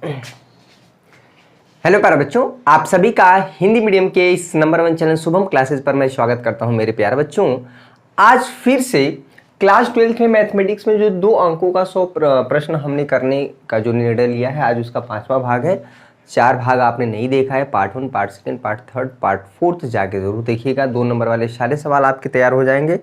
Hello प्यारे बच्चों, आप सभी का हिंदी मीडियम के इस नंबर 1 चैनल शुभम क्लासेस पर मैं स्वागत करता हूं। मेरे प्यारे बच्चों, आज फिर से क्लास 12th में मैथमेटिक्स में जो 2 अंकों का 100 प्रश्न हमने करने का जो निर्णय लिया है, आज उसका 5वां भाग है। 4 भाग आपने नहीं देखा है, पार्ट 1, पार्ट 2, पार्ट 3, पार्ट 4 जाके जरूर देखिएगा। 2 नंबर वाले सारे सवाल आपके तैयार हो जाएंगे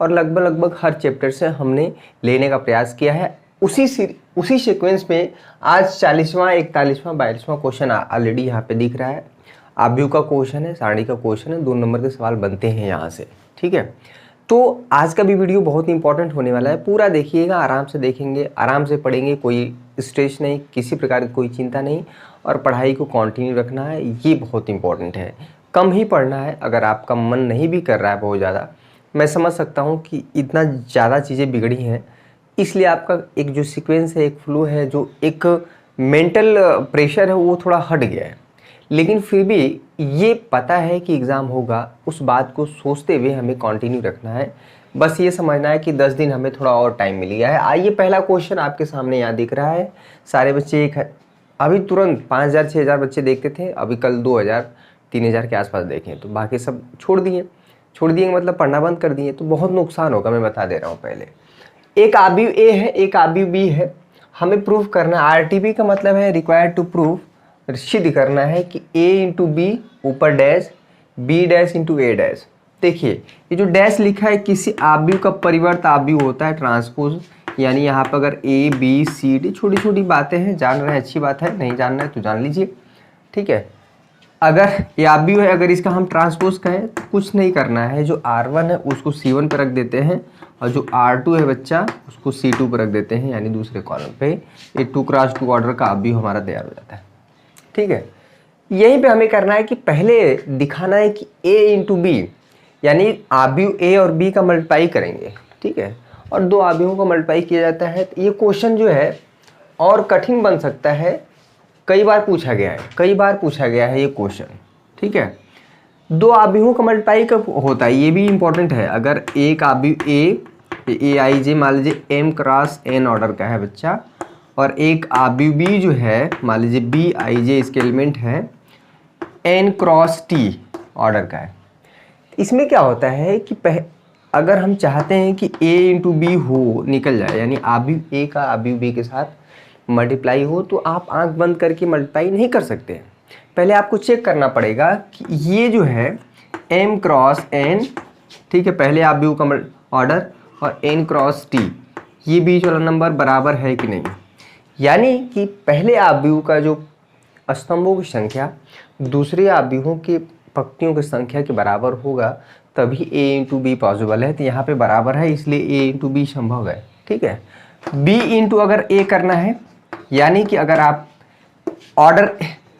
और लगभग हर चैप्टर से हमने लेने का प्रयास किया है। उसी सीक्वेंस में आज 40वां, 41वां, 42वां क्वेश्चन ऑलरेडी यहाँ पे दिख रहा है। आव्यूह का क्वेश्चन है, सारणी का क्वेश्चन है, 2 नंबर के सवाल बनते हैं यहाँ से। ठीक है, तो आज का भी वीडियो बहुत इंपॉर्टेंट होने वाला है। पूरा देखिएगा, आराम से देखेंगे, आराम से पढ़ेंगे, कोई स्ट्रेस नहीं, किसी प्रकार की कोई चिंता नहीं, और पढ़ाई को कंटिन्यू रखना है। ये बहुत इंपॉर्टेंट है। कम ही पढ़ना है। अगर आपका मन नहीं भी कर रहा है बहुत ज़्यादा, मैं समझ सकता हूँ कि इतना ज़्यादा चीज़ें बिगड़ी हैं, इसलिए आपका एक जो सीक्वेंस है, एक फ्लो है, जो एक मेंटल प्रेशर है, वो थोड़ा हट गया है। लेकिन फिर भी ये पता है कि एग्ज़ाम होगा, उस बात को सोचते हुए हमें कंटिन्यू रखना है। बस ये समझना है कि 10 दिन हमें थोड़ा और टाइम मिल गया है। आइए, पहला क्वेश्चन आपके सामने यहाँ दिख रहा है। सारे बच्चे एक है, अभी तुरंत 5000 6000 बच्चे देखते थे, अभी कल 2000 3000 के आसपास देखें, तो बाकी सब छोड़ दिए मतलब पढ़ना बंद कर दिए, तो बहुत नुकसान होगा। मैं बता दे रहा हूँ पहले। एक आव्यूह ए है, एक आव्यूह बी है। हमें प्रूफ करना है। आरटीबी का मतलब है रिक्वायर्ड टू प्रूफ, सिद्ध करना है कि ए इंटू बी ऊपर dash, B dash into a dash. देखिए, ये जो डैश लिखा है, किसी आव्यूह का परिवर्त आव्यूह होता है, ट्रांसपोज। यानी यहाँ पर अगर ए बी सी डी, छोटी छोटी बातें हैं, जान रहे हैं, अच्छी बात है, नहीं जानना है तो जान लीजिए। ठीक है, अगर ये आव्यूह है, अगर इसका हम ट्रांसपोज कहें तो कुछ नहीं करना है। जो R1 है उसको C1 पर रख देते हैं, और जो R2 है बच्चा उसको C2 पर रख देते हैं, यानी दूसरे कॉलम पे। ये 2x2 ऑर्डर का आव्यूह हमारा तैयार हो जाता है। ठीक है, यहीं पे हमें करना है कि पहले दिखाना है कि A इंटू बी, यानी आव्यूह A और B का मल्टीप्लाई करेंगे। ठीक है, और 2 आव्यूहों का मल्टीप्लाई किया जाता है। तो ये क्वेश्चन जो है और कठिन बन सकता है। कई बार पूछा गया है ये क्वेश्चन। ठीक है, 2 आव्यूहों का मल्टीप्लाई कब होता है, ये भी इंपॉर्टेंट है। अगर एक आव्यूह ए आई जे मान लीजिए m क्रॉस n ऑर्डर का है बच्चा, और एक आव्यूह B जो है मान लीजिए बी आई जे, इसके एलिमेंट है n क्रॉस t ऑर्डर का है। इसमें क्या होता है कि अगर हम चाहते हैं कि a इंटू बी हो, निकल जाए, यानी आव्यूह A का आव्यूह B के साथ मल्टीप्लाई हो, तो आप आंख बंद करके मल्टीप्लाई नहीं कर सकते। पहले आपको चेक करना पड़ेगा कि ये जो है m क्रॉस n, ठीक है, पहले आव्यूह का ऑर्डर, और n क्रॉस t, ये बीच वाला नंबर बराबर है कि नहीं। यानी कि पहले आव्यूह का जो स्तंभों की संख्या दूसरे आव्यूहों की पंक्तियों की संख्या के बराबर होगा, तभी a इंटू बी पॉसिबल है। तो यहाँ पे बराबर है, इसलिए a इंटू बी संभव है। ठीक है, b इंटू अगर a करना है, यानी कि अगर आप ऑर्डर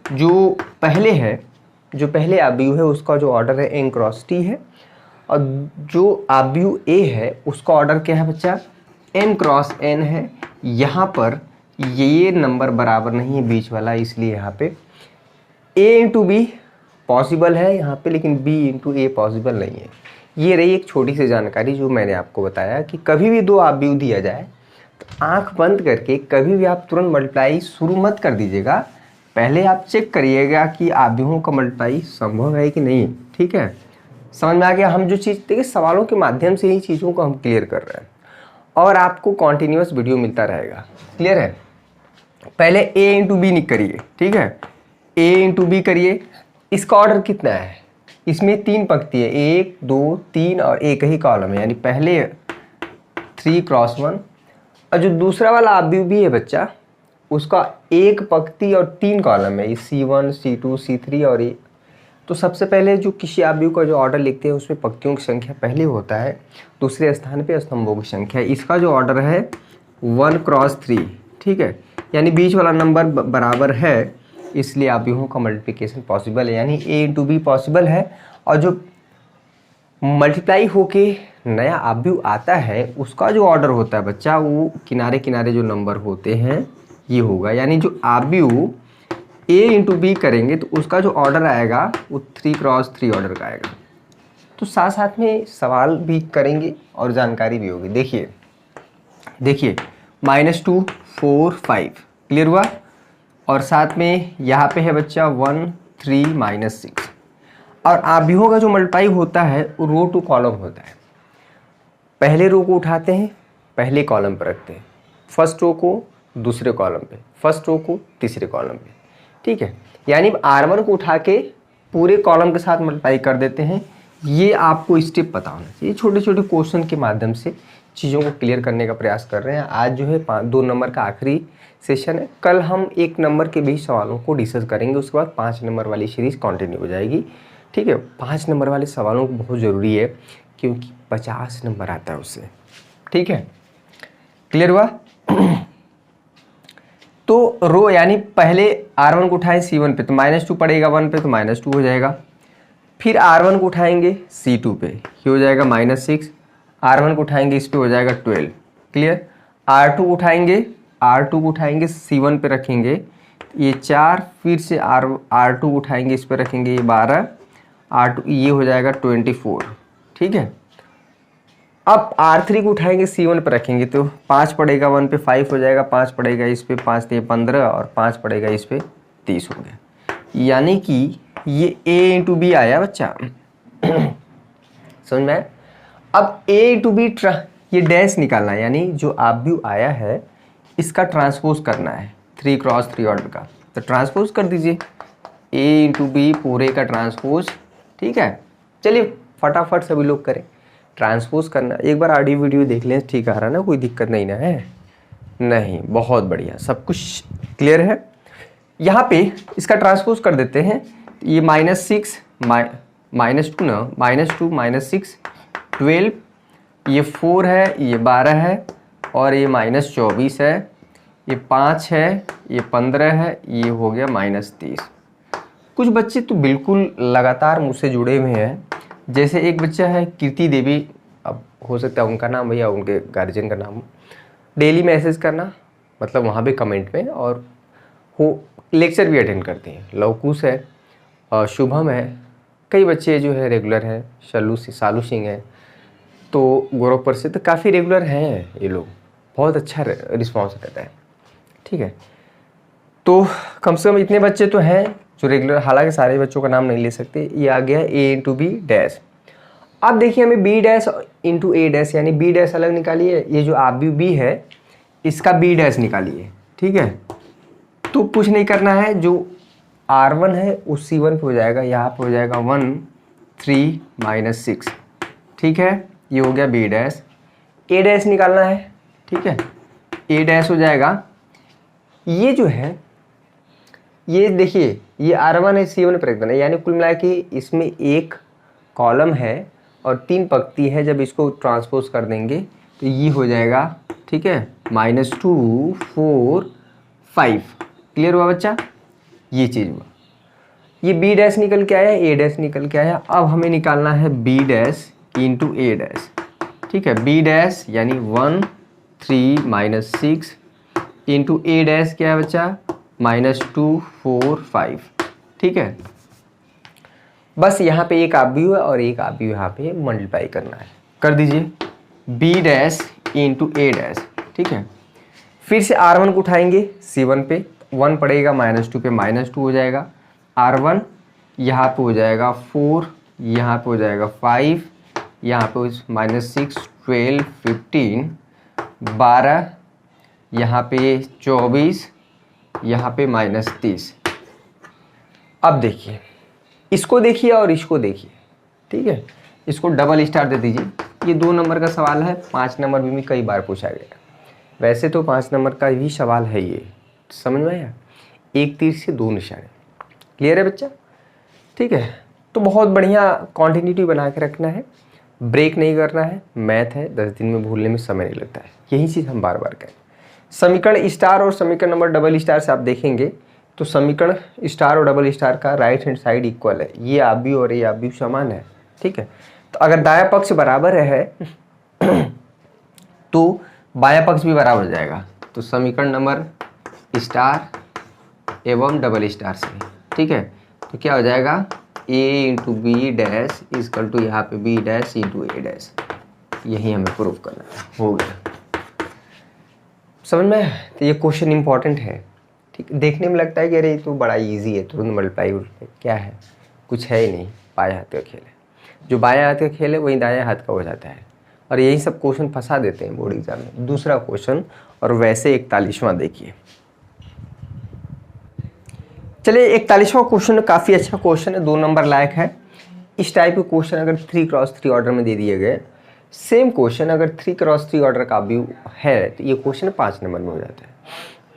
जो पहले आव्यूह है उसका जो ऑर्डर है n क्रॉस t है, और जो आव्यूह A है उसका ऑर्डर क्या है बच्चा, m क्रॉस n है। यहाँ पर ये नंबर बराबर नहीं है बीच वाला, इसलिए यहाँ पे a इंटू बी पॉसिबल है यहाँ पे, लेकिन b इंटू a पॉसिबल नहीं है। ये रही एक छोटी सी जानकारी जो मैंने आपको बताया कि कभी भी 2 आव्यूह दिया जाए तो आंख बंद करके कभी भी आप तुरंत मल्टीप्लाई शुरू मत कर दीजिएगा। पहले आप चेक करिएगा कि आव्यूहों का मल्टीप्लाई संभव है कि नहीं। ठीक है, समझ में आ गया। हम जो चीज़ देखिए, सवालों के माध्यम से ही चीज़ों को हम क्लियर कर रहे हैं, और आपको कॉन्टिन्यूस वीडियो मिलता रहेगा। क्लियर है, पहले a इंटू बी करिए। ठीक है, a इंटू बी करिए। इसका ऑर्डर कितना है, इसमें 3 पंक्ति है, 1 2 3 और एक ही कॉलम है, यानी पहले 3 क्रॉस 1, और जो दूसरा वाला आव्यूह भी है बच्चा, उसका 1 पंक्ति और 3 कॉलम है, C1 C2 C3 और ये। तो सबसे पहले जो किसी आव्यूह का जो ऑर्डर लिखते हैं उसमें पंक्तियों की संख्या पहले होता है, दूसरे स्थान पे स्तंभों की संख्या। इसका जो ऑर्डर है 1 क्रॉस 3। ठीक है, यानी बीच वाला नंबर बराबर है, इसलिए आव्यूहों का मल्टीप्लिकेशन पॉसिबल है, यानी a इंटू बी पॉसिबल है। और जो मल्टीप्लाई होके नया आव्यूह आता है उसका जो ऑर्डर होता है बच्चा, वो किनारे किनारे जो नंबर होते हैं ये होगा। यानी जो आव्यूह a इंटू बी करेंगे तो उसका जो ऑर्डर आएगा वो 3 क्रॉस 3 ऑर्डर का आएगा। तो साथ साथ में सवाल भी करेंगे और जानकारी भी होगी। देखिए -2 4 5, क्लियर हुआ। और साथ में यहाँ पे है बच्चा 1 3 माइनस 6। और आव्यूहों का जो मल्टीप्लाई होता है वो रो टू कॉलम होता है। पहले रो को उठाते हैं, पहले कॉलम पर रखते हैं, फर्स्ट रो को दूसरे कॉलम पे, फर्स्ट रो को तीसरे कॉलम पे, ठीक है। यानी R1 को उठा के पूरे कॉलम के साथ मल्टीप्लाई कर देते हैं। ये आपको स्टेप पता होना चाहिए। छोटे छोटे क्वेश्चन के माध्यम से चीज़ों को क्लियर करने का प्रयास कर रहे हैं। आज जो है 2 नंबर का आखिरी सेशन है। कल हम 1 नंबर के 20 सवालों को डिस्कस करेंगे, उसके बाद 5 नंबर वाली सीरीज़ कंटिन्यू हो जाएगी, ठीक है। 5 नंबर वाले सवालों को बहुत ज़रूरी है क्योंकि 50 नंबर आता है उससे, ठीक है। क्लियर हुआ? तो रो यानी पहले R1 को उठाएं C1 पे तो -2 पड़ेगा, 1 पे तो -2 हो जाएगा। फिर R1 को उठाएंगे C2 पे, ये हो जाएगा -6। R1 को उठाएंगे इस पे हो जाएगा 12। क्लियर? R2 को उठाएंगे C1 पे रखेंगे, ये 4। फिर से R2 को उठाएंगे इस पे रखेंगे, ये 12। R2 ये हो जाएगा 24, ठीक है। अब R3 को उठाएंगे C1 पर रखेंगे तो 5 पड़ेगा, 1 पे 5 हो जाएगा, 5 पड़ेगा इस पे, 5 ते 15 और 5 पड़ेगा इस पे 30 हो गया। यानी कि ये A इंटू बी आया बच्चा। समझ में आया? अब A इंटू बी ये डैश निकालना है, यानी जो आव्यूह आया है इसका ट्रांसपोज करना है 3 क्रॉस 3 ऑर्डर का। तो ट्रांसपोज कर दीजिए, A इंटू बी पूरे का ट्रांसपोज, ठीक है। चलिए फटाफट सभी लोग करें। ट्रांसपोज करना, एक बार ऑडियो वीडियो देख लें, ठीक आ रहा ना, कोई दिक्कत नहीं ना है? नहीं, बहुत बढ़िया, सब कुछ क्लियर है। यहाँ पे इसका ट्रांसपोज कर देते हैं। ये -6 -2 ना, -2 -6 12, ये 4 है, ये 12 है और ये -24 है, ये 5 है, ये 15 है, ये हो गया -30। कुछ बच्चे तो बिल्कुल लगातार मुझसे जुड़े हुए हैं। जैसे एक बच्चा है कीर्ति देवी, अब हो सकता है उनका नाम या उनके गार्जियन का नाम। डेली मैसेज करना, मतलब वहाँ पे कमेंट में, और वो लेक्चर भी अटेंड करते हैं। लवकुश है और शुभम है, कई बच्चे जो है रेगुलर हैं। सालू सिंह है, तो गोरखपुर से, तो काफ़ी रेगुलर हैं ये लोग। बहुत अच्छा रिस्पॉन्स रहता है, ठीक है। तो कम से कम इतने बच्चे तो हैं जो रेगुलर, हालांकि सारे बच्चों का नाम नहीं ले सकते। ये आ गया A इंटू बी डैश। अब देखिए हमें B dash into A dash, यानी B डैश अलग निकालिए, ये जो आव्यूह B है इसका B डैश निकालिए, ठीक है। तो कुछ नहीं करना है, जो R1 है उस C1 पे हो जाएगा, यहाँ पे हो जाएगा 1 3 -6, ठीक है। ये हो गया B डैश। A डैश निकालना है, ठीक है। A डैश हो जाएगा, ये जो है ये देखिए, ये R1 है C1 पर रख देना, यानी कुल मिला के इसमें एक कॉलम है और 3 पंक्ति है। जब इसको ट्रांसपोज कर देंगे तो ये हो जाएगा, ठीक है, -2 4 5। क्लियर हुआ बच्चा? ये चीज़ हुआ। ये B डैश निकल के आया, A डैश निकल के आया। अब हमें निकालना है B dash into A dash, ठीक है। B डैश यानी 1 3 -6 इंटू A डैश क्या है बच्चा, -2 4 5, ठीक है। बस यहाँ पे एक आव्यूह है और एक आव्यूह यहाँ पे मल्टीप्लाई करना है। कर दीजिए B dash into A dash, ठीक है। फिर से R1 को उठाएंगे C1 पे, 1 पड़ेगा, -2 पे -2 हो जाएगा। R1 यहाँ पे हो जाएगा 4, यहाँ पे हो जाएगा 5, यहाँ पे -6 12 15 12, यहाँ पे 24, यहाँ पे -30। अब देखिए, इसको देखिए और इसको देखिए, ठीक है। इसको डबल स्टार दे दीजिए। ये 2 नंबर का सवाल है, 5 नंबर भी कई बार पूछा गया। वैसे तो 5 नंबर का भी सवाल है ये, समझ में आया? एक तीर से 2 निशाने। क्लियर है बच्चा? ठीक है। तो बहुत बढ़िया कॉन्टिन्यूटी बना के रखना है, ब्रेक नहीं करना है। मैथ है, 10 दिन में भूलने में समय नहीं लगता है, यही चीज़ हम बार बार करें। समीकरण स्टार और समीकरण नंबर डबल स्टार से आप देखेंगे तो समीकरण स्टार और डबल स्टार का राइट हैंड साइड इक्वल है, ये आव्यूह और ये आव्यूह समान है, ठीक है। तो अगर दायां पक्ष बराबर है तो बायां पक्ष भी बराबर हो जाएगा। तो समीकरण नंबर स्टार एवं डबल स्टार से, ठीक है, तो क्या हो जाएगा, a into b dash equal to यहाँ पे b dash into a dash. यही हमें प्रूफ करना है, हो गया। समझ में? तो ये क्वेश्चन इंपॉर्टेंट है, ठीक, देखने में लगता है कि अरे ये तो बड़ा इजी है, तुरंत मल्टीप्लाई, क्या है, कुछ है ही नहीं, बाएं हाथ का खेल है। जो बाएं हाथ का खेल है वही दाएं हाथ का हो जाता है, और यही सब क्वेश्चन फंसा देते हैं बोर्ड एग्जाम में। दूसरा क्वेश्चन, और वैसे 41वां देखिए। चलिए 41वां क्वेश्चन काफ़ी अच्छा क्वेश्चन है, 2 नंबर लायक है। इस टाइप के क्वेश्चन अगर 3x3 ऑर्डर में दे दिए गए, सेम क्वेश्चन अगर 3x3 ऑर्डर का भी है तो ये क्वेश्चन 5 नंबर में हो जाता है।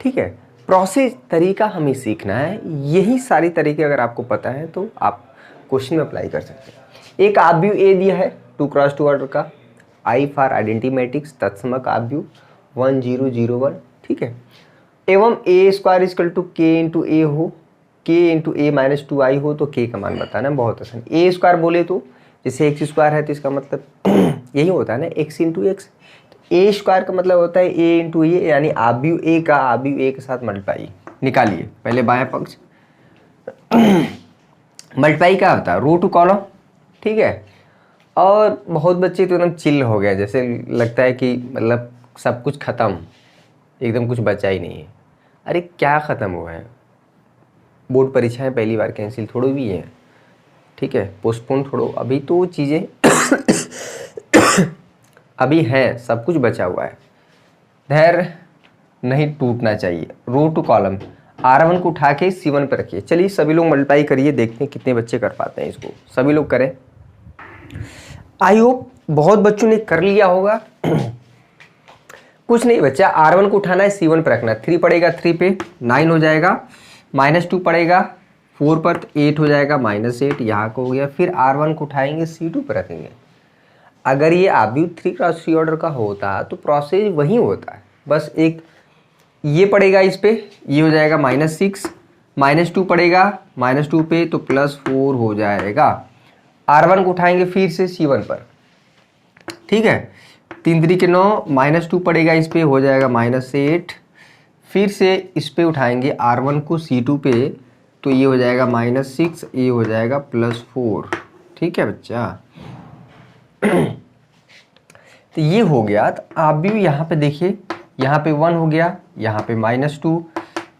ठीक है, प्रोसेस तरीका हमें सीखना है, यही सारी तरीके अगर आपको पता है तो आप क्वेश्चन में अप्लाई कर सकते हैं। एक आव्यूह ए दिया है 2x2 ऑर्डर का, आई फॉर आइडेंटिटी मैट्रिक्स तत्समक आव्यूह 1 0 0 1, ठीक है, एवं ए स्क्वायर इक्वल टू के इंटू ए हो, k इंटू ए माइनस 2i हो, तो k का मान बताना, बहुत आसान। ए स्क्वायर बोले तो जैसे एक्स स्क्वायर है तो इसका मतलब यही होता है ना, एक्स इंटू एक्स। ए स्क्वायर का मतलब होता है ए इंटू ए, यानी आव्यूह ए का आव्यूह ए के साथ मल्टीप्लाई। निकालिए पहले बायां पक्ष, मल्टीप्लाई क्या होता है, रो टू कॉलम, ठीक है। और बहुत बच्चे तो एकदम चिल हो गए, जैसे लगता है कि मतलब सब कुछ ख़त्म, एकदम कुछ बचा ही नहीं है। अरे क्या ख़त्म हुआ है, बोर्ड परीक्षाएं पहली बार कैंसिल थोड़ी भी है, ठीक है, पोस्टपोन थोड़ो, अभी तो चीज़ें अभी हैं, सब कुछ बचा हुआ है। धैर्य नहीं टूटना चाहिए। रो टू कॉलम, R1 को उठा के C1 पर रखिए। चलिए सभी लोग मल्टीप्लाई करिए, देखते हैं कितने बच्चे कर पाते हैं इसको। सभी लोग करें, आई होप बहुत बच्चों ने कर लिया होगा। कुछ नहीं बच्चा, R1 को उठाना है, C1 पर रखना है। 3 पड़ेगा 3 पे 9 हो जाएगा, -2 पड़ेगा 4 पर तो 8 हो जाएगा, -8 यहाँ को हो गया। फिर R1 को उठाएंगे C2 पर रखेंगे। अगर ये आव्यूह 3x3 ऑर्डर का होता तो प्रोसेस वही होता है, बस एक ये पड़ेगा इस पे, ये हो जाएगा -6, -2 पड़ेगा -2 पे तो +4 हो जाएगा। R1 को उठाएंगे फिर से C1 पर, ठीक है, 3 3 के 9, -2 पड़ेगा इस पे, हो जाएगा -8। फिर से इस पे उठाएंगे R1 को C2 पे तो ये हो जाएगा -6, ये हो जाएगा +4, ठीक है बच्चा। तो ये हो गया। तो आप भी यहाँ पे देखिए, यहाँ पे 1 हो गया, यहाँ पे -2,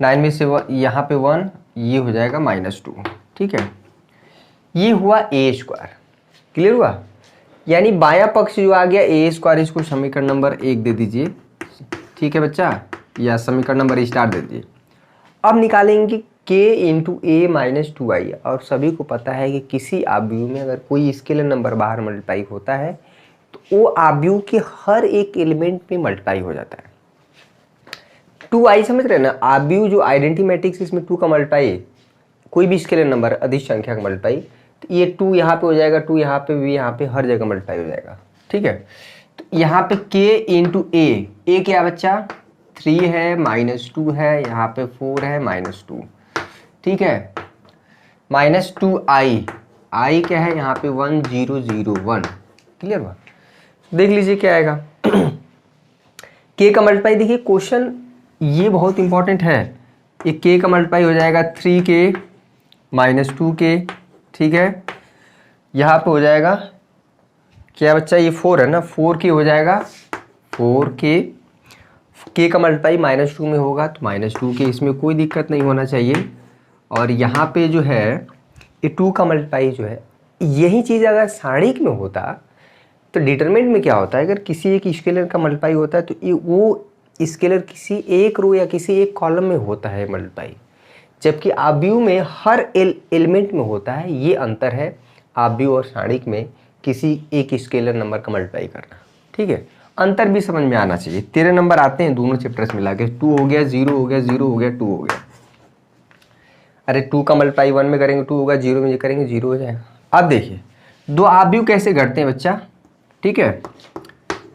9 में से यहाँ पे 1, ये हो जाएगा -2, ठीक है। ये हुआ ए स्क्वायर, क्लियर हुआ, यानी बायां पक्ष जो आ गया ए स्क्वायर, इसको समीकरण नंबर 1 दे दीजिए, ठीक है बच्चा, या समीकरण नंबर स्टार दे दीजिए। अब निकालेंगे k इंटू ए माइनस 2i, और सभी को पता है कि किसी आव्यूह में अगर कोई स्केलर नंबर बाहर मल्टीप्लाई होता है तो वो आव्यूह के हर एक एलिमेंट में मल्टीप्लाई हो जाता है। 2i समझ रहे हैं ना, आव्यूह जो आइडेंटिटी मैट्रिक्स इसमें 2 का मल्टीप्लाई, कोई भी स्केलर नंबर अधिक संख्या का मल्टीप्लाई, तो ये 2 यहाँ पे हो जाएगा, 2 यहाँ पे भी, यहाँ पे हर जगह मल्टीप्लाई हो जाएगा, ठीक है। तो यहाँ पे k इंटू ए क्या बच्चा 3 है, -2 है, यहाँ पे 4 है, -2, ठीक है, -2i, i क्या है यहाँ पे 1 0 0 1, क्लियर हुआ। देख लीजिए क्या आएगा। k का मल्टीप्लाई देखिए, क्वेश्चन ये बहुत इंपॉर्टेंट है। ये k का मल्टीप्लाई हो जाएगा 3k -2k, ठीक है, यहाँ पे हो जाएगा क्या बच्चा, ये 4 है ना, 4k हो जाएगा 4k, k का मल्टीप्लाई -2 में होगा तो -2k, इसमें कोई दिक्कत नहीं होना चाहिए। और यहाँ पे जो है ये 2 का मल्टीप्लाई जो है, यही चीज़ अगर सारणिक में होता तो डिटरमिनेंट में क्या होता है, अगर किसी एक स्केलर का मल्टीप्लाई होता है तो ये वो स्केलर किसी एक रो या किसी एक कॉलम में होता है मल्टीप्लाई, जबकि आव्यूह में हर एलिमेंट में होता है। ये अंतर है आव्यूह और सारणिक में किसी एक स्केलर नंबर का मल्टीप्लाई करना, ठीक है, अंतर भी समझ में आना चाहिए। 13 नंबर आते हैं दोनों चैप्टर्स मिला के, 2 हो गया, 0 हो गया, 0 हो गया, 2 हो गया। अरे 2 का मल्टीप्लाई 1 में करेंगे 2 होगा, 0 में करेंगे 0 हो जाएगा। अब देखिए दो आव्यूह कैसे घटते हैं बच्चा, ठीक है,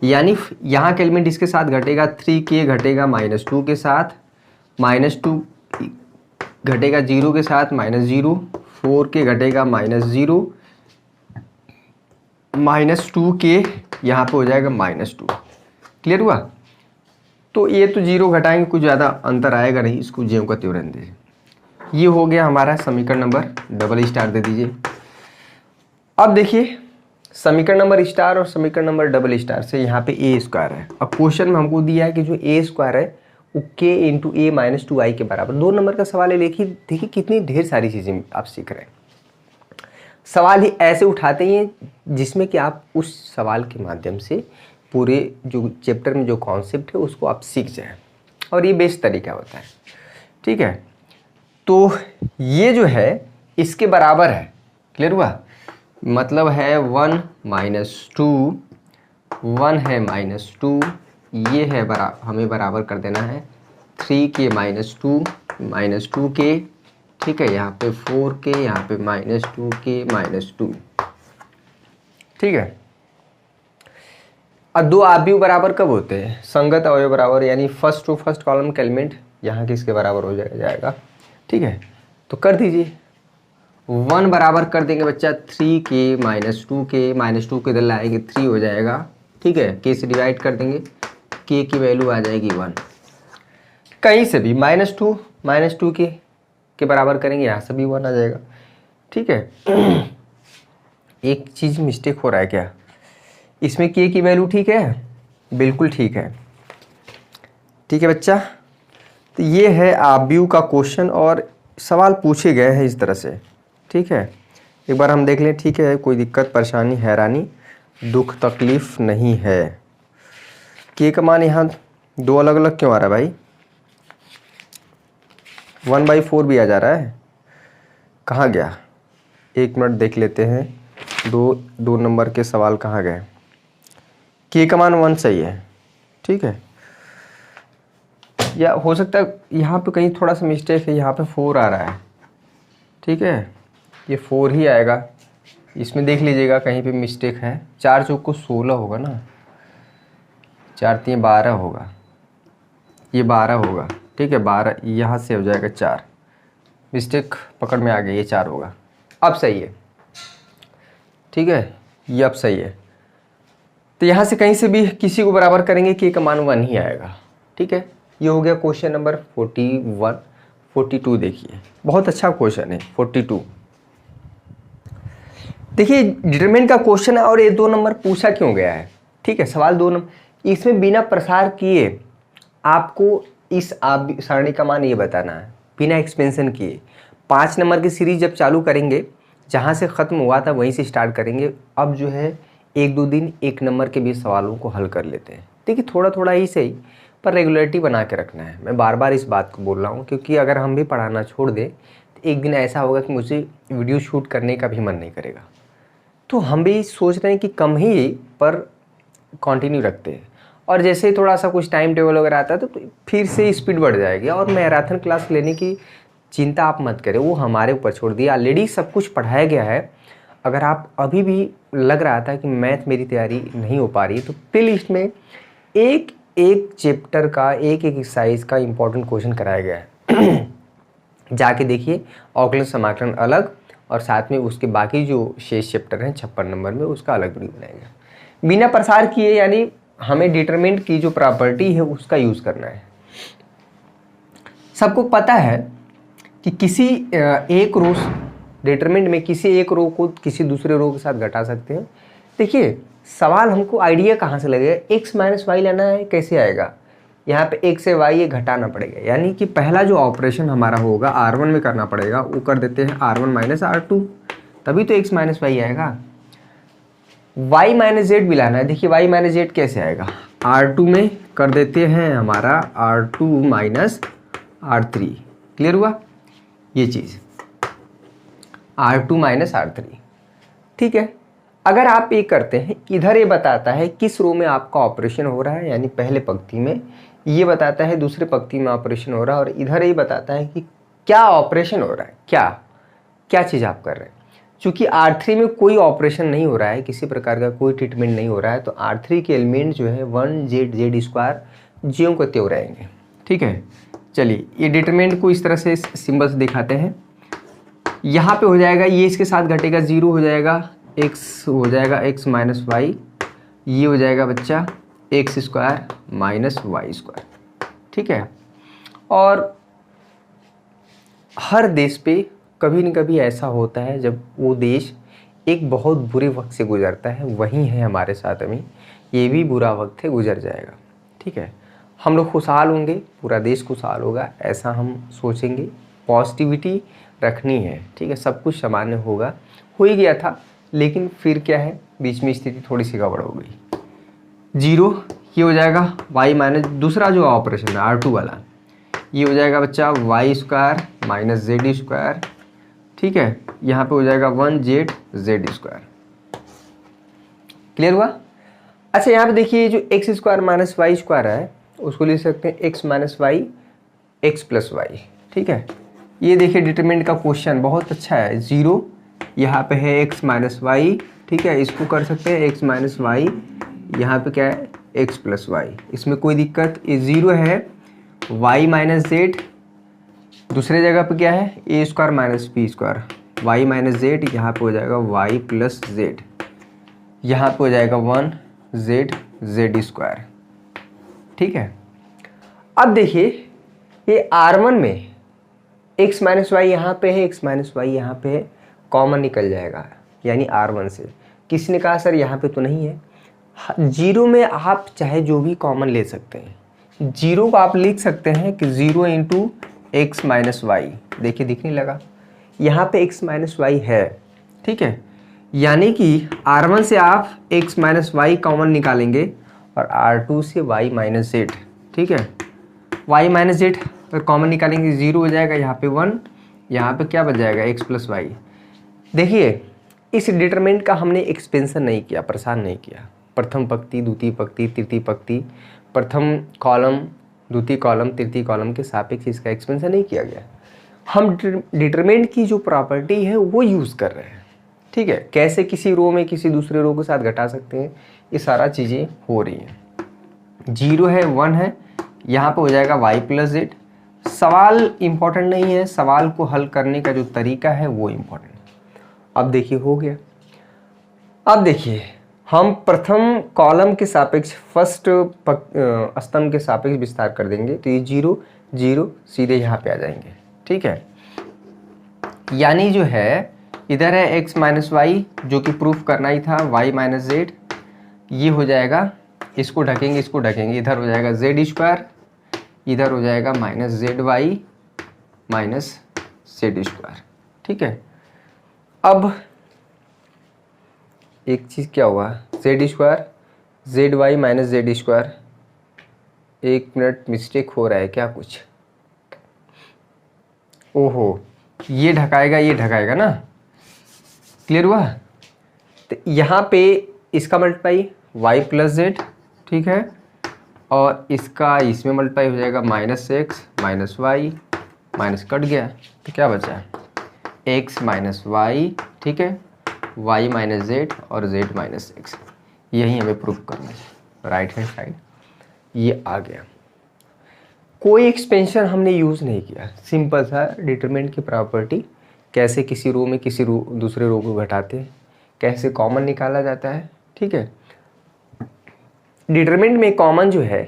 यानी यहाँ के एलिमेंट इसके साथ घटेगा, 3k घटेगा -2 के साथ, -2 घटेगा 0 के साथ -0, 4k घटेगा -0, -2k यहाँ पे हो जाएगा -2, क्लियर हुआ। तो ये तो 0 घटाएंगे, कुछ ज़्यादा अंतर आएगा नहीं, इसको ज्यों का त्यों रहने दीजिए। ये हो गया हमारा समीकरण नंबर, डबल स्टार दे दीजिए। अब देखिए समीकरण नंबर स्टार और समीकरण नंबर डबल स्टार से यहाँ पे ए स्क्वायर है। अब क्वेश्चन में हमको दिया है कि जो ए स्क्वायर है वो k इंटू ए माइनस 2i के बराबर। 2 नंबर का सवाल है, देखिए कितनी ढेर सारी चीज़ें आप सीख रहे हैं। सवाल ही ऐसे उठाते हैं जिसमें कि आप उस सवाल के माध्यम से पूरे जो चैप्टर में जो कॉन्सेप्ट है उसको आप सीख जाएं, और ये बेस्ट तरीका होता है। ठीक है, तो ये जो है इसके बराबर है, क्लियर हुआ? मतलब है 1 माइनस 2, 1 है माइनस 2, ये है हमें बराबर कर देना है 3k माइनस 2 माइनस 2k। ठीक है, यहाँ पे 4k, यहाँ पे माइनस 2k माइनस 2। ठीक है, अब 2 आव्यूह बराबर कब होते हैं? संगत अवयव बराबर, यानी फर्स्ट टू फर्स्ट कॉलम का एलिमेंट यहाँ किसके बराबर हो जाएगा। ठीक है, तो कर दीजिए। 1 बराबर कर देंगे बच्चा 3k माइनस 2k, माइनस 2 के इधर लाएंगे 3 हो जाएगा। ठीक है, k से डिवाइड कर देंगे, k की वैल्यू आ जाएगी 1। कहीं से भी माइनस 2 के बराबर करेंगे, यहाँ से भी 1 आ जाएगा। ठीक है, एक चीज़ मिस्टेक हो रहा है क्या इसमें? k की वैल्यू ठीक है, बिल्कुल ठीक है। ठीक है बच्चा, तो ये है आव्यूह का क्वेश्चन और सवाल पूछे गए हैं इस तरह से। ठीक है, एक बार हम देख लें। ठीक है, कोई दिक्कत परेशानी हैरानी दुख तकलीफ नहीं है। k का मान यहाँ 2 अलग अलग क्यों आ रहा है भाई? 1/4 भी आ जा रहा है, कहाँ गया? 1 मिनट देख लेते हैं, 2 नंबर के सवाल कहाँ गए। k का मान 1 सही है। ठीक है, या हो सकता है यहाँ पे कहीं थोड़ा सा मिस्टेक है, यहाँ पे 4 आ रहा है। ठीक है, ये 4 ही आएगा, इसमें देख लीजिएगा कहीं पे मिस्टेक है। 4 चौक को 16 होगा ना, 4 3 12 होगा, ये 12 होगा। ठीक है, 12 यहाँ से हो जाएगा 4, मिस्टेक पकड़ में आ गई, ये 4 होगा। अब सही है। ठीक है, ये अब सही है। तो यहाँ से कहीं से भी किसी को बराबर करेंगे, k का मान 1 ही आएगा। ठीक है, ये हो गया क्वेश्चन नंबर 41। 42 देखिए, बहुत अच्छा क्वेश्चन है 42। देखिए डिटरमिनेंट का क्वेश्चन है और ये 2 नंबर पूछा क्यों गया है। ठीक है, सवाल 2 नंबर, इसमें बिना प्रसार किए आपको इस सारणी का मान ये बताना है, बिना एक्सपेंशन किए। 5 नंबर की सीरीज जब चालू करेंगे, जहाँ से ख़त्म हुआ था वहीं से स्टार्ट करेंगे। अब जो है 1-2 दिन 1 नंबर के भी सवालों को हल कर लेते हैं। देखिए थोड़ा थोड़ा ही सही, पर रेगुलरिटी बना के रखना है। मैं बार बार इस बात को बोल रहा हूँ, क्योंकि अगर हम भी पढ़ाना छोड़ दें तो एक दिन ऐसा होगा कि मुझे वीडियो शूट करने का भी मन नहीं करेगा। तो हम भी सोच रहे हैं कि कम ही पर कंटिन्यू रखते हैं, और जैसे ही थोड़ा सा कुछ टाइम टेबल वगैरह आता है तो फिर से स्पीड बढ़ जाएगी। और मैराथन क्लास लेने की चिंता आप मत करें, वो हमारे ऊपर छोड़ दिया। ऑलरेडी सब कुछ पढ़ाया गया है। अगर आप अभी भी लग रहा था कि मैथ मेरी तैयारी नहीं हो पा रही, तो प्ले लिस्ट में एक चैप्टर का एक एक्सरसाइज का इम्पोर्टेंट क्वेश्चन कराया गया है। जाके देखिए, अवकलन समाकलन अलग, और साथ में उसके बाकी जो शेष चैप्टर हैं 56 नंबर में, उसका अलग वीडियो बनाएंगे। बिना प्रसार किए, यानी हमें डिटरमिनेंट की जो प्रॉपर्टी है उसका यूज़ करना है। सबको पता है कि किसी एक रो डिटरमिनेंट में किसी एक रो को किसी दूसरे रो के साथ घटा सकते हैं। देखिए सवाल हमको आइडिया कहाँ से लगेगा, x माइनस वाई लेना है, कैसे आएगा? यहाँ पे x से y ये घटाना पड़ेगा, यानी कि पहला जो ऑपरेशन हमारा होगा r1 में करना पड़ेगा, वो कर देते हैं r1 माइनस r2, तभी तो x माइनस वाई आएगा। y माइनस जेड भी लाना है। देखिए y माइनस जेड कैसे आएगा, r2 में कर देते हैं हमारा r2 माइनस r3। क्लियर हुआ ये चीज़, r2 माइनस r3। ठीक है, अगर आप ये करते हैं, इधर ये बताता है किस रो में आपका ऑपरेशन हो रहा है, यानी पहले पंक्ति में ये बताता है, दूसरे पंक्ति में ऑपरेशन हो रहा है, और इधर ये बताता है कि क्या ऑपरेशन हो रहा है, क्या चीज़ आप कर रहे हैं। चूँकि R3 में कोई ऑपरेशन नहीं हो रहा है, किसी प्रकार का कोई ट्रीटमेंट नहीं हो रहा है, तो R3 के एलिमेंट जो है 1z² ज्यों को त्यों रहेंगे। ठीक है, चलिए ये डिटरमिनेंट को इस तरह से सिंबल से दिखाते हैं। यहाँ पे हो जाएगा, ये इसके साथ घटेगा 0 हो जाएगा, x हो जाएगा x माइनस वाई, ये हो जाएगा बच्चा x² माइनस y²। ठीक है, और हर देश पे कभी न कभी ऐसा होता है जब वो देश एक बहुत बुरे वक्त से गुजरता है। वही है हमारे साथ अभी, ये भी बुरा वक्त है, गुजर जाएगा। ठीक है, हम लोग खुशहाल होंगे, पूरा देश खुशहाल होगा, ऐसा हम सोचेंगे। पॉजिटिविटी रखनी है, ठीक है, सब कुछ सामान्य होगा। हो ही गया था, लेकिन फिर क्या है, बीच में स्थिति थोड़ी सी गड़बड़ हो गई। 0 ये हो जाएगा y माइनस, दूसरा जो ऑपरेशन है R2 वाला, ये हो जाएगा बच्चा y square minus z square, ठीक है। यहाँ पे हो जाएगा 1z जेड स्क्वायर। क्लियर हुआ? अच्छा, यहाँ पे देखिए जो x square minus y square है उसको लिख सकते हैं x minus y x plus y, ठीक है। ये देखिए डिटरमिनेंट का क्वेश्चन बहुत अच्छा है। 0 यहाँ पे है एक्स माइनस वाई, ठीक है, इसको कर सकते हैं एक्स माइनस वाई, यहाँ पे क्या है एक्स प्लस वाई, इसमें कोई दिक्कत। ये 0 है वाई माइनस जेड, दूसरे जगह पे क्या है a square minus b square, y minus z, यहाँ पे हो जाएगा वाई प्लस जेड, यहाँ पे हो जाएगा 1 जेड जेड स्क्वायर, ठीक है। अब देखिए ये R1 में x माइनस वाई यहाँ पे है, x माइनस वाई यहाँ पे है, कॉमन निकल जाएगा यानी R1 से। किसी ने कहा सर यहाँ पे तो नहीं है। 0 में आप चाहे जो भी कॉमन ले सकते हैं। 0 को आप लिख सकते हैं कि 0 इंटू एक्स माइनस वाई, देखिए दिखने लगा, यहाँ पे x माइनस वाई है, ठीक है। यानी कि R1 से आप x माइनस वाई कॉमन निकालेंगे और R2 से y माइनस जेड, ठीक है। y माइनस जेड अगर कॉमन निकालेंगे 0 हो जाएगा, यहाँ पे 1, यहाँ पे क्या बच जाएगा x प्लस वाई। देखिए इस डिटरमिनेंट का हमने एक्सपेंशन नहीं किया, परेशान नहीं किया। प्रथम पंक्ति, द्वितीय पंक्ति, तृतीय पंक्ति, प्रथम कॉलम, द्वितीय कॉलम, तृतीय कॉलम के सापेक्ष इसका एक्सपेंशन नहीं किया गया। हम डिटरमिनेंट की जो प्रॉपर्टी है वो यूज़ कर रहे हैं, ठीक है। कैसे किसी रो में किसी दूसरे रो के साथ घटा सकते हैं, ये सारा चीज़ें हो रही हैं। 0 है 1 है, यहाँ पे हो जाएगा y प्लस जेड। सवाल इम्पोर्टेंट नहीं है, सवाल को हल करने का जो तरीका है वो इम्पोर्टेंट है। अब देखिए हो गया। अब देखिए हम प्रथम कॉलम के सापेक्ष फर्स्ट स्तंभ के सापेक्ष विस्तार कर देंगे, तो ये 0 0 सीधे यहाँ पे आ जाएंगे, ठीक है। यानी जो है इधर है x माइनस वाई जो कि प्रूफ करना ही था, y माइनस जेड, ये हो जाएगा, इसको ढकेंगे इसको ढकेंगे, इधर हो जाएगा जेड स्क्वायर, इधर हो जाएगा minus z y minus z square, ठीक है। अब एक चीज़ क्या हुआ, z square z y minus z square, एक मिनट मिस्टेक हो रहा है क्या कुछ, ओहो ये ढकाएगा ना, क्लियर हुआ। तो यहाँ पे इसका मल्टीप्लाई y प्लस जेड, ठीक है, और इसका इसमें मल्टीप्लाई हो जाएगा minus x minus y, minus cut गया तो क्या बचा x माइनस वाई, ठीक है, y माइनस जेड और z माइनस एक्स। यही हमें प्रूफ करना है, राइट हैंड साइड ये आ गया। कोई एक्सपेंशन हमने यूज़ नहीं किया, सिंपल सा डिटरमिनेंट की प्रॉपर्टी, कैसे किसी रो में किसी दूसरे रो को घटाते हैं, कैसे कॉमन निकाला जाता है, ठीक है। डिटरमिनेंट में कॉमन जो है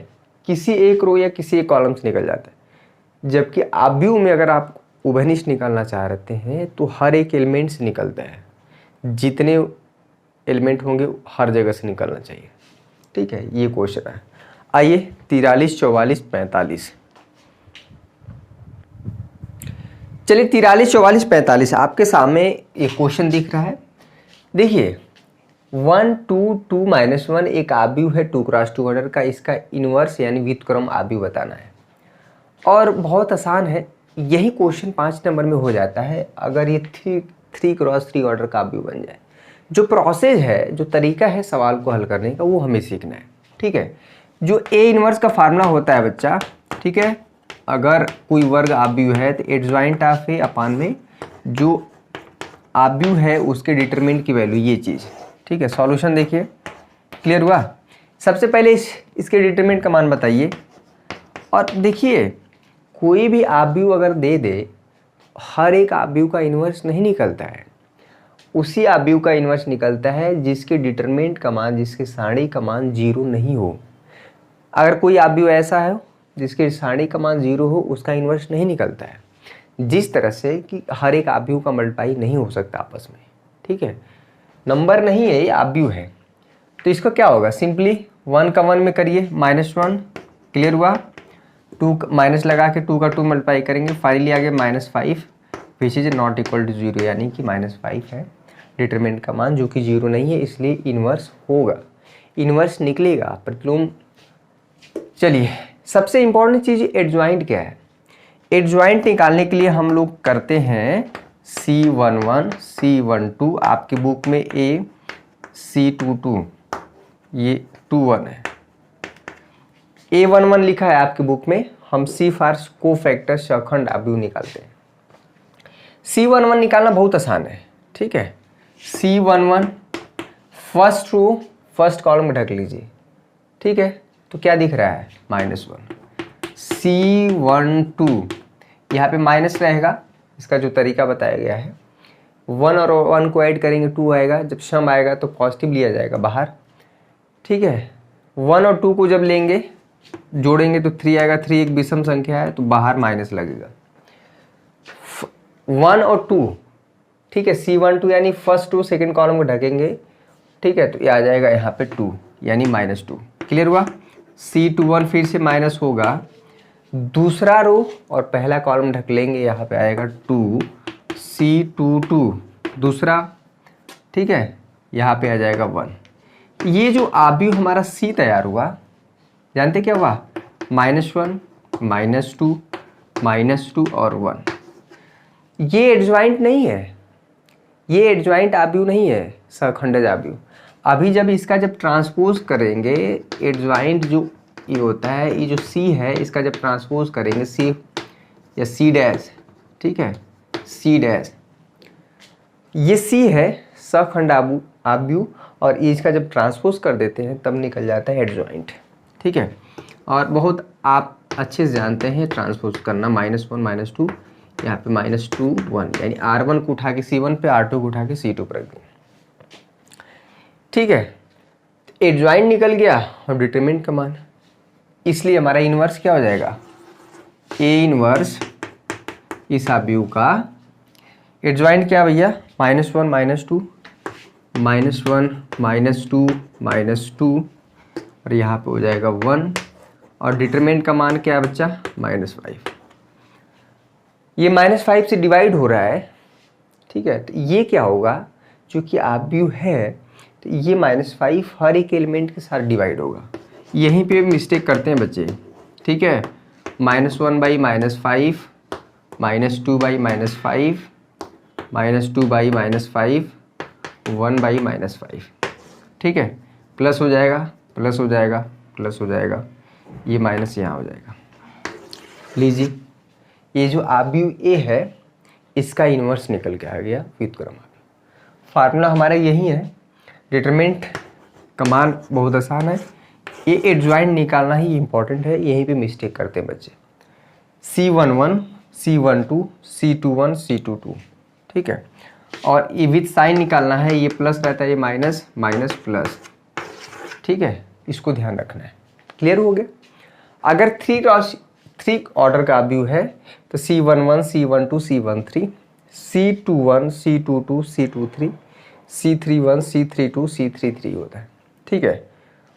किसी एक रो या किसी एक कॉलम से निकल जाता है, जबकि आव्यूह में अगर आप उभयनिष्ठ निकालना चाह रहे हैं तो हर एक एलिमेंट से निकलता है, जितने एलिमेंट होंगे हर जगह से निकलना चाहिए, ठीक है। ये क्वेश्चन है। आइए 43 44 45, चलिए 43 44 45 आपके सामने एक क्वेश्चन दिख रहा है। देखिए 1 2 2 माइनस 1 एक आव्यूह है 2 क्रॉस 2 ऑर्डर का, इसका इनवर्स यानी व्युत्क्रम आव्यूह बताना है और बहुत आसान है। यही क्वेश्चन 5 नंबर में हो जाता है अगर ये 3 क्रॉस 3 ऑर्डर का आव्यूह बन जाए। जो प्रोसेस है, जो तरीका है सवाल को हल करने का, वो हमें सीखना है, ठीक है। जो ए इनवर्स का फार्मूला होता है बच्चा, ठीक है, अगर कोई वर्ग आव्यूह है तो एडजॉइंट ऑफ ए अपान में जो आव्यूह है उसके डिटरमिनेंट की वैल्यू, ये चीज़, ठीक है। सॉल्यूशन देखिए, क्लियर हुआ। सबसे पहले इसके डिटरमिनेंट का मान बताइए और देखिए कोई भी आव्यूह अगर दे दे, हर एक आव्यूह का इन्वर्स नहीं निकलता है, उसी आव्यूह का इन्वर्स निकलता है जिसके डिटरमिनेंट का मान, जिसके सारणी का मान 0 नहीं हो। अगर कोई आव्यूह ऐसा है जिसके सारणी का मान 0 हो, उसका इन्वर्स नहीं निकलता है। जिस तरह से कि हर एक आव्यूह का मल्टीप्लाई नहीं हो सकता आपस में, ठीक है। नंबर नहीं है, ये आव्यूह है, तो इसका क्या होगा, सिंपली 1 का 1 में करिए -1, क्लियर हुआ। 2 माइनस लगा के 2 का 2 मल्टीप्लाई करेंगे, फाइनली आ गया -5 which is not equal to 0, यानी कि -5 है डिटरमिनेंट का मान, जो कि 0 नहीं है, इसलिए इन्वर्स होगा, इन्वर्स निकलेगा प्रतिलोम। चलिए सबसे इंपॉर्टेंट चीज़ एडजॉइंट क्या है। एडजॉइंट निकालने के लिए हम लोग करते हैं C11 C12, आपकी बुक में C22 ये 21 है, A11 लिखा है आपकी बुक में, हम C फॉर कोफैक्टर सखंड आव्यूह निकालते हैं। C11 निकालना बहुत आसान है, ठीक है। C11 first row first column में ढक लीजिए, ठीक है, तो क्या दिख रहा है -1। C12 यहाँ पे माइनस रहेगा, इसका जो तरीका बताया गया है, 1 और 1 को ऐड करेंगे 2 आएगा, जब सम आएगा तो पॉजिटिव लिया जाएगा बाहर, ठीक है। 1 और 2 को जब लेंगे जोड़ेंगे तो 3 आएगा, 3 एक विषम संख्या है तो बाहर माइनस लगेगा। 1 और 2, ठीक है, C12 यानी फर्स्ट 2 सेकेंड कॉलम को ढकेंगे, ठीक है, तो ये आ जाएगा यहाँ पे 2 यानी -2। क्लियर हुआ। C21 फिर से माइनस होगा, दूसरा रो और पहला कॉलम ढक लेंगे, यहाँ पे आएगा 2 C22 दूसरा, ठीक है, यहाँ पे आ जाएगा 1। ये जो आव्यूह हमारा C तैयार हुआ, जानते क्या हुआ, -1 -2 और 1। ये एडजॉइंट नहीं है, ये एडजॉइंट आव्यूह नहीं है, सखंडज आव्यूह। अभी जब इसका जब ट्रांसपोज करेंगे, एडजॉइंट जो ये होता है, ये जो C है इसका जब ट्रांसपोज करेंगे C या C डैश, ठीक है, C डैश, ये C है सखंड आव्यूह, और इसका जब ट्रांसपोज कर देते हैं तब निकल जाता है एडजॉइंट, ठीक है। और बहुत आप अच्छे से जानते हैं ट्रांसपोज करना, -1 -2, यहाँ पे -2 1, यानी R1 को उठा के C1 पे, R2 को उठा के C2 पर रख दें, ठीक है। एडजॉइंट निकल गया और डिटरमिनेंट का मान, इसलिए हमारा इन्वर्स क्या हो जाएगा, A इन्वर्स इस आव्यूह का एडजॉइंट क्या भैया, -1 -2 -1 -2 और यहाँ पे हो जाएगा 1, और डिटरमिनेंट का मान क्या है बच्चा, -5। ये -5 से डिवाइड हो रहा है, ठीक है, तो ये क्या होगा, जो कि आव्यूह है तो ये -5 हर एक एलिमेंट के साथ डिवाइड होगा। यहीं पे मिस्टेक करते हैं बच्चे, ठीक है, -1/-5 -2/-5 -2/-5 1/-5, ठीक है, प्लस हो जाएगा प्लस हो जाएगा प्लस हो जाएगा, ये माइनस यहाँ हो जाएगा। लीजिए ये जो आव्यूह A है इसका इन्वर्स निकल के आ गया व्युत्क्रम आव्यूह। फार्मूला हमारा यही है, डिटरमिनेंट का मान बहुत आसान है, ये एडजॉइंट निकालना ही इम्पोर्टेंट है, यहीं पे मिस्टेक करते हैं बच्चे। C11 C12 C21 C22, ठीक है, और ये विथ साइन निकालना है, ये प्लस रहता है, ये माइनस माइनस प्लस, ठीक है, इसको ध्यान रखना है। क्लियर हो गया। अगर 3 ऑर्डर का आव्यूह है तो C11 C12 C13 C21 C22 C23 C31 C32 C33 होता है, ठीक है,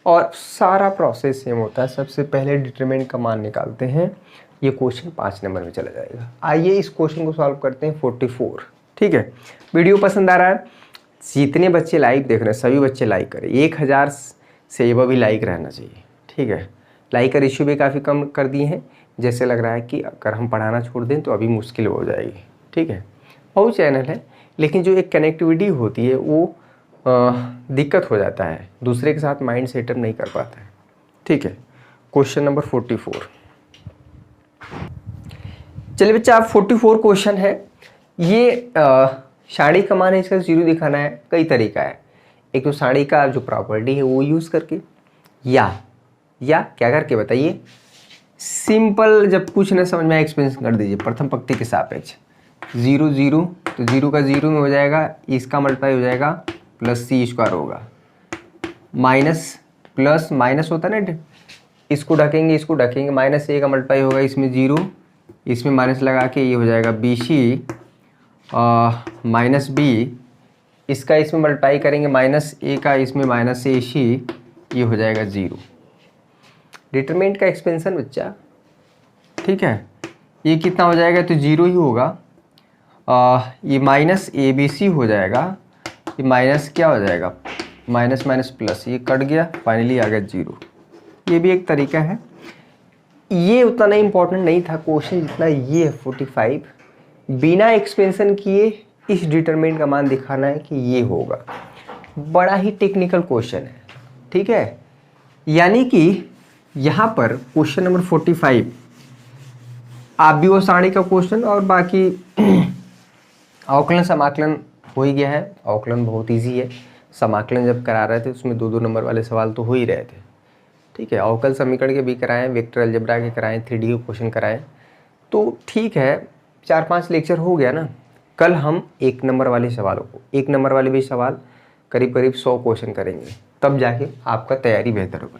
और सारा प्रोसेस सेम होता है। सबसे पहले डिटरमिनेंट का मान निकालते हैं, ये क्वेश्चन 5 नंबर में चला जाएगा। आइए इस क्वेश्चन को सॉल्व करते हैं 44, ठीक है। वीडियो पसंद आ रहा है, जितने बच्चे लाइक देख रहे हैं सभी बच्चे लाइक करें, 1000 से भी लाइक रहना चाहिए, ठीक है। लाइक का रेशियो भी काफ़ी कम कर दिए हैं, जैसे लग रहा है कि अगर हम पढ़ाना छोड़ दें तो अभी मुश्किल हो जाएगी, ठीक है। बहुत चैनल है लेकिन जो एक कनेक्टिविटी होती है वो दिक्कत हो जाता है, दूसरे के साथ माइंड सेटअप नहीं कर पाता है, ठीक है। क्वेश्चन नंबर 44, चलिए बच्चा आप 44 क्वेश्चन है। ये सारणी का मान है, इसका 0 दिखाना है। कई तरीका है, एक तो सारणी का जो प्रॉपर्टी है वो यूज़ करके, या क्या करके बताइए, सिंपल जब कुछ न समझ में आए एक्सपेंशन कर दीजिए प्रथम पंक्ति के सापेक्ष। 0 0 तो 0 का 0 में हो जाएगा, इसका मल्टीप्लाई हो जाएगा प्लस C² होगा, माइनस प्लस माइनस होता है ना, इसको ढकेंगे माइनस A का मल्टीप्लाई होगा, इसमें 0 इसमें माइनस लगा के ये हो जाएगा BC माइनस B, इसका इसमें मल्टीप्लाई करेंगे माइनस A का इसमें माइनस AC, ये हो जाएगा 0। डिटरमिनेंट का एक्सपेंशन बच्चा, ठीक है, ये कितना हो जाएगा, तो 0 ही होगा। ये माइनस ABC हो जाएगा, ये माइनस क्या हो जाएगा, माइनस माइनस प्लस, ये कट गया, फाइनली आ गया 0। ये भी एक तरीका है। ये उतना नहीं इम्पोर्टेंट नहीं था क्वेश्चन जितना ये है 45, बिना एक्सपेंशन किए इस डिटरमिनेंट का मान दिखाना है कि ये होगा। बड़ा ही टेक्निकल क्वेश्चन है, ठीक है। यानी कि यहाँ पर क्वेश्चन नंबर 45 आप भी वो सारणी का क्वेश्चन और बाकी अवकलन समाकलन हो ही गया है। अवकलन बहुत इजी है, समाकलन जब करा रहे थे उसमें 2-2 नंबर वाले सवाल तो हो ही रहे थे, ठीक है। अवकल समीकरण के भी कराएं, वेक्टर अलजेब्रा के कराएं, 3D के क्वेश्चन कराएं, तो ठीक है 4-5 लेक्चर हो गया ना। कल हम 1 नंबर वाले सवालों को, 1 नंबर वाले भी सवाल करीब करीब 100 क्वेश्चन करेंगे, तब जाके आपका तैयारी बेहतर होगा।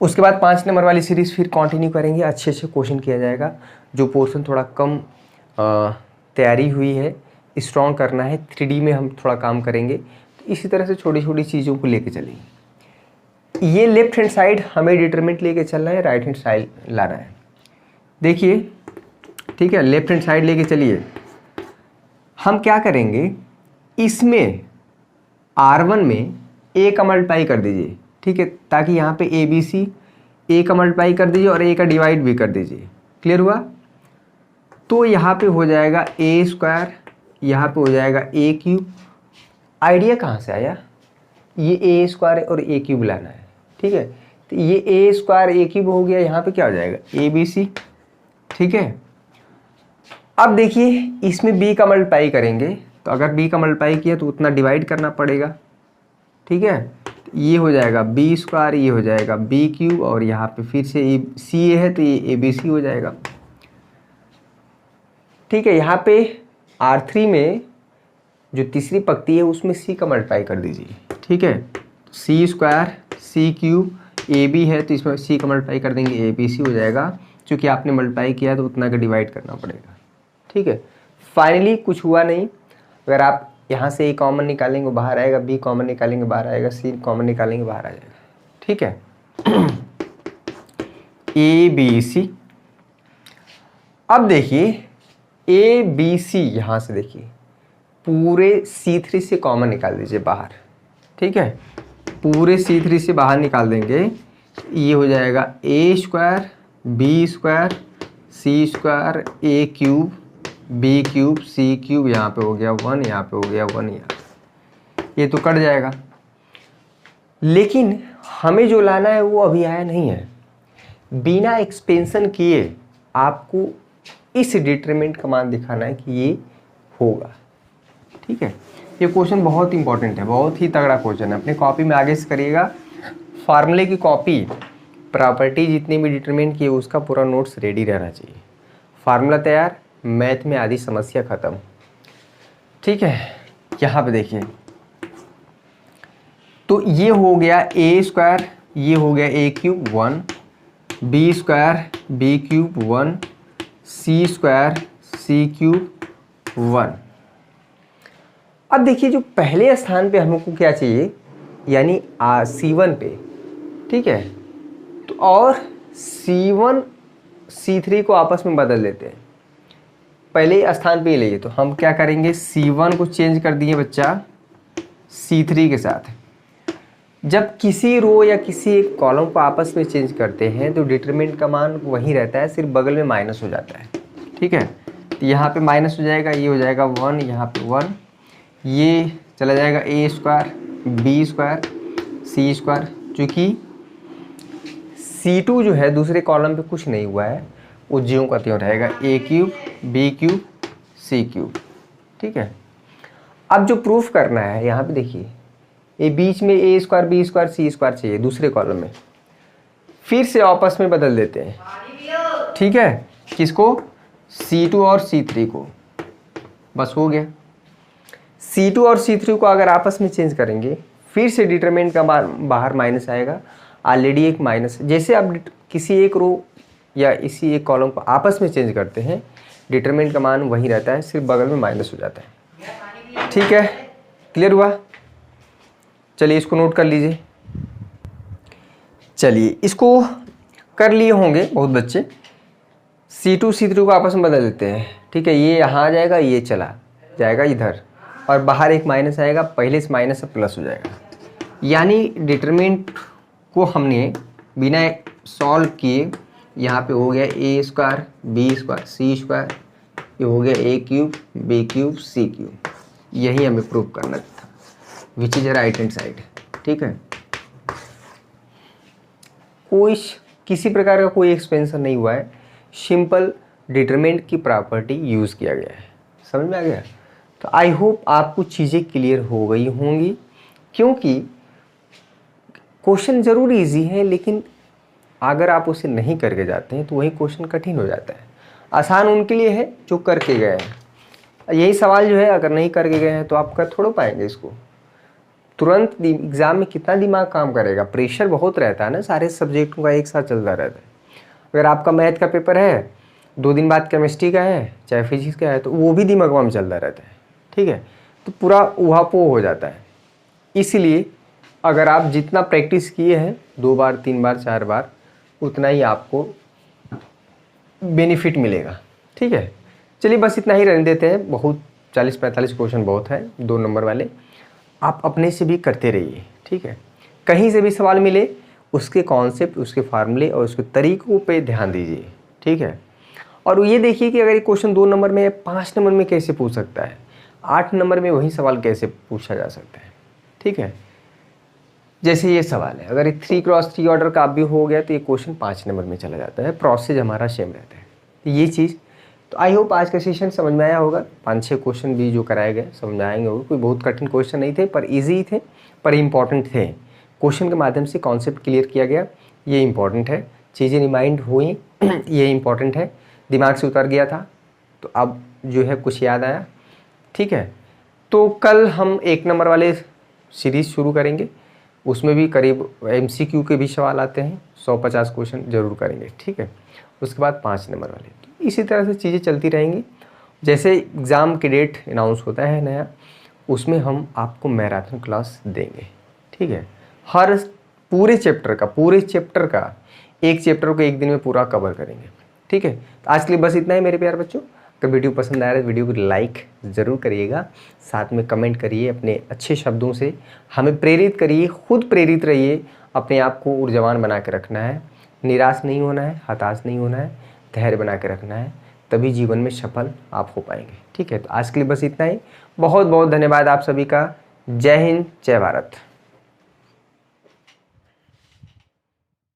उसके बाद 5 नंबर वाली सीरीज़ फिर कंटिन्यू करेंगे, अच्छे अच्छे क्वेश्चन किया जाएगा। जो पोर्शन थोड़ा कम तैयारी हुई है, स्ट्रॉन्ग करना है, 3D में हम थोड़ा काम करेंगे। तो इसी तरह से छोटी छोटी चीज़ों को लेके चलेंगे। ये लेफ्ट हैंड साइड हमें डिटरमिनेंट लेके चलना है, राइट हैंड साइड लाना है। देखिए, ठीक है, लेफ्ट हैंड साइड लेके चलिए। हम क्या करेंगे, इसमें R1 में A का मल्टीप्लाई कर दीजिए, ठीक है, ताकि यहाँ पे ABC A का मल्टीप्लाई कर दीजिए और A का डिवाइड भी कर दीजिए। क्लियर हुआ? तो यहाँ पे हो जाएगा A², यहाँ पे हो जाएगा A³। आइडिया कहाँ से आया, ये A² और A³ लाना है, ठीक है। तो ये A² A³ हो गया, यहाँ पे क्या हो जाएगा ABC, ठीक है। अब देखिए इसमें B का मल्टीप्लाई करेंगे, तो अगर B का मल्टीप्लाई किया तो उतना डिवाइड करना पड़ेगा, ठीक है। ये हो जाएगा B², ये हो जाएगा B³ और यहाँ पे फिर से CA है तो ये ABC हो जाएगा, ठीक है। यहाँ पे R3 में जो तीसरी पंक्ति है उसमें C का मल्टीप्लाई कर दीजिए, ठीक है। C² C³ AB है तो इसमें C का मल्टीप्लाई कर देंगे, ABC हो जाएगा। चूँकि आपने मल्टीप्लाई किया तो उतना का डिवाइड करना पड़ेगा, ठीक है। फाइनली कुछ हुआ नहीं, अगर आप यहाँ से A कॉमन निकालेंगे बाहर आएगा, B कॉमन निकालेंगे बाहर आएगा, C कॉमन निकालेंगे बाहर आ जाएगा, ठीक है। ABC। अब देखिए ABC, यहाँ से देखिए पूरे C3 से कॉमन निकाल दीजिए बाहर, ठीक है। पूरे C3 से बाहर निकाल देंगे, ये हो जाएगा A² B² C² A³ B³ C³, यहाँ पे हो गया 1, यहाँ पे हो गया 1, ये तो कट जाएगा। लेकिन हमें जो लाना है वो अभी आया नहीं है। बिना एक्सपेंशन किए आपको इस डिटरमिनेंट का मान दिखाना है कि ये होगा, ठीक है। ये क्वेश्चन बहुत इंपॉर्टेंट है, बहुत ही तगड़ा क्वेश्चन है। अपने कॉपी में आगे से करिएगा, फार्मूले की कॉपी, प्रॉपर्टी जितनी भी डिटरमिनेंट की है उसका पूरा नोट्स रेडी रहना चाहिए। फार्मूला तैयार, मैथ में आधी समस्या खत्म, ठीक है। यहाँ पे देखिए, तो ये हो गया A², ये हो गया A³ 1, B² B³ 1, C² C³ 1। अब देखिए जो पहले स्थान पे हमको क्या चाहिए, यानी C1 पे, ठीक है। तो और C1 C3 को आपस में बदल लेते हैं, पहले स्थान पे ही लेंगे। तो हम क्या करेंगे, C1 को चेंज कर दिए बच्चा C3 के साथ। जब किसी रो या किसी एक कॉलम को आपस में चेंज करते हैं तो डिटरमिनेंट का मान वही रहता है, सिर्फ बगल में माइनस हो जाता है, ठीक है। तो यहाँ पे माइनस हो जाएगा, ये हो जाएगा 1, यहाँ पे 1, ये चला जाएगा A² B² C²। चूँकि C2 जो है दूसरे कॉलम पे कुछ नहीं हुआ है, वो ज्यों का त्यों रहेगा, A³ B³ C³, ठीक है। अब जो प्रूफ करना है, यहाँ पे देखिए ये बीच में A² B² C² चाहिए दूसरे कॉलम में, फिर से आपस में बदल देते हैं, ठीक है। किसको, C2 और C3 को, बस हो गया। C2 और C3 को अगर आपस में चेंज करेंगे फिर से डिटरमिनेंट का बाहर माइनस आएगा, ऑलरेडी एक माइनस। जैसे आप किसी एक रो या इसी एक कॉलम को आपस में चेंज करते हैं, डिटरमिनेंट का मान वही रहता है, सिर्फ बगल में माइनस हो जाता है, ठीक है। क्लियर हुआ? चलिए इसको नोट कर लीजिए। चलिए इसको कर लिए होंगे बहुत बच्चे। C2 C3 को आपस में बदल देते हैं, ठीक है। ये यहाँ आ जाएगा, ये चला जाएगा इधर, और बाहर एक माइनस आएगा, पहले से माइनस से प्लस हो जाएगा। यानी डिटरमिनेंट को हमने बिना सॉल्व किए यहाँ पे हो गया a square b square c square, ये हो गया a cube b cube c cube. यही हमें प्रूव करना था, which is right hand side, ठीक है। कोई किसी प्रकार का कोई एक्सपेंशन नहीं हुआ है, सिंपल डिटरमिनेंट की प्रॉपर्टी यूज़ किया गया है। समझ में आ गया? तो आई होप आपको चीज़ें क्लियर हो गई होंगी, क्योंकि क्वेश्चन ज़रूर इजी है, लेकिन अगर आप उसे नहीं करके जाते हैं तो वही क्वेश्चन कठिन हो जाता है। आसान उनके लिए है जो करके गए हैं। यही सवाल जो है अगर नहीं करके गए हैं तो आप कर थोड़ा पाएंगे इसको। तुरंत एग्ज़ाम में कितना दिमाग काम करेगा, प्रेशर बहुत रहता है ना, सारे सब्जेक्टों का एक साथ चलता रहता है। अगर आपका मैथ का पेपर है, 2 दिन बाद केमिस्ट्री का है, चाहे फिजिक्स का है, तो वो भी दिमाग में चलता रहता है, ठीक है। तो पूरा उहापोह हो जाता है। इसीलिए अगर आप जितना प्रैक्टिस किए हैं 2 बार 3 बार 4 बार, उतना ही आपको बेनिफिट मिलेगा, ठीक है। चलिए बस इतना ही रहने देते हैं, बहुत 40-45 क्वेश्चन बहुत है 2 नंबर वाले। आप अपने से भी करते रहिए, ठीक है। कहीं से भी सवाल मिले, उसके कॉन्सेप्ट, उसके फार्मूले और उसके तरीकों पे ध्यान दीजिए, ठीक है। और ये देखिए कि अगर ये क्वेश्चन 2 नंबर में 5 नंबर में कैसे पूछ सकता है, 8 नंबर में वही सवाल कैसे पूछा जा सकता है, ठीक है। जैसे ये सवाल है, अगर 3x3 ऑर्डर का भी हो गया तो ये क्वेश्चन 5 नंबर में चला जाता है, प्रोसेस हमारा सेम रहता है। तो ये चीज़, तो आई होप आज का सेशन समझ में आया होगा। 5-6 क्वेश्चन भी जो कराए गए समझ में आएंगे होंगे। कोई बहुत कठिन क्वेश्चन नहीं थे, पर ईजी थे, पर इम्पॉर्टेंट थे। क्वेश्चन के माध्यम से कॉन्सेप्ट क्लियर किया गया, ये इंपॉर्टेंट है। चीज़ें रिमाइंड हुई ये इंपॉर्टेंट है। दिमाग से उतर गया था तो अब जो है कुछ याद आया, ठीक है। तो कल हम 1 नंबर वाले सीरीज़ शुरू करेंगे, उसमें भी करीब MCQ के भी सवाल आते हैं, 150 क्वेश्चन जरूर करेंगे, ठीक है। उसके बाद 5 नंबर वाले, तो इसी तरह से चीज़ें चलती रहेंगी। जैसे एग्ज़ाम के डेट अनाउंस होता है नया, उसमें हम आपको मैराथन क्लास देंगे, ठीक है। हर पूरे चैप्टर का एक चैप्टर को 1 दिन में पूरा कवर करेंगे, ठीक है। तो आज के लिए बस इतना ही मेरे प्यारे बच्चों। अगर वीडियो पसंद आया तो वीडियो को लाइक ज़रूर करिएगा, साथ में कमेंट करिए, अपने अच्छे शब्दों से हमें प्रेरित करिए, खुद प्रेरित रहिए। अपने आप को ऊर्जावान बना के रखना है, निराश नहीं होना है, हताश नहीं होना है, धैर्य बना के रखना है, तभी जीवन में सफल आप हो पाएंगे, ठीक है। तो आज के लिए बस इतना ही। बहुत बहुत धन्यवाद आप सभी का। जय हिंद, जय भारत।